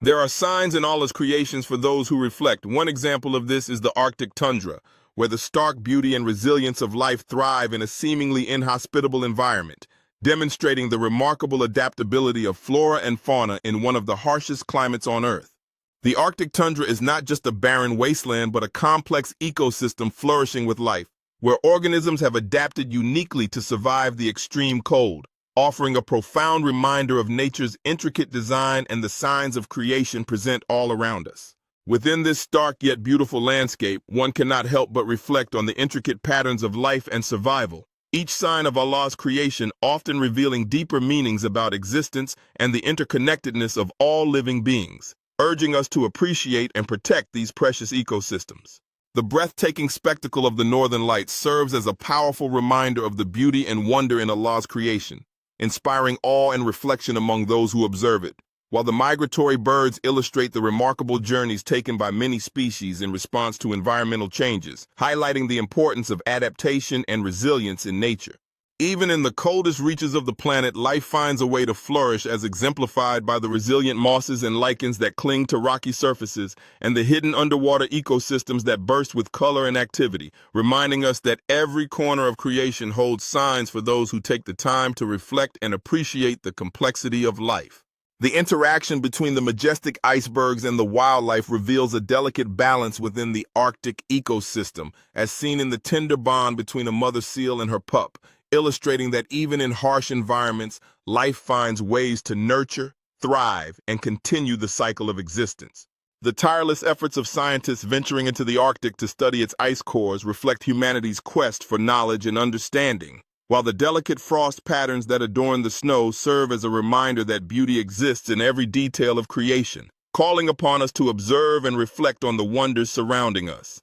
There are signs in all his creations for those who reflect. One example of this is the Arctic tundra, where the stark beauty and resilience of life thrive in a seemingly inhospitable environment, demonstrating the remarkable adaptability of flora and fauna in one of the harshest climates on Earth. The Arctic tundra is not just a barren wasteland, but a complex ecosystem flourishing with life, where organisms have adapted uniquely to survive the extreme cold, offering a profound reminder of nature's intricate design and the signs of creation present all around us. Within this stark yet beautiful landscape, one cannot help but reflect on the intricate patterns of life and survival, each sign of Allah's creation often revealing deeper meanings about existence and the interconnectedness of all living beings, urging us to appreciate and protect these precious ecosystems. The breathtaking spectacle of the northern lights serves as a powerful reminder of the beauty and wonder in Allah's creation, inspiring awe and reflection among those who observe it, while the migratory birds illustrate the remarkable journeys taken by many species in response to environmental changes, highlighting the importance of adaptation and resilience in nature. Even in the coldest reaches of the planet, life finds a way to flourish, as exemplified by the resilient mosses and lichens that cling to rocky surfaces and the hidden underwater ecosystems that burst with color and activity, reminding us that every corner of creation holds signs for those who take the time to reflect and appreciate the complexity of life. The interaction between the majestic icebergs and the wildlife reveals a delicate balance within the Arctic ecosystem, as seen in the tender bond between a mother seal and her pup, illustrating that even in harsh environments, life finds ways to nurture, thrive, and continue the cycle of existence. The tireless efforts of scientists venturing into the Arctic to study its ice cores reflect humanity's quest for knowledge and understanding, while the delicate frost patterns that adorn the snow serve as a reminder that beauty exists in every detail of creation, calling upon us to observe and reflect on the wonders surrounding us.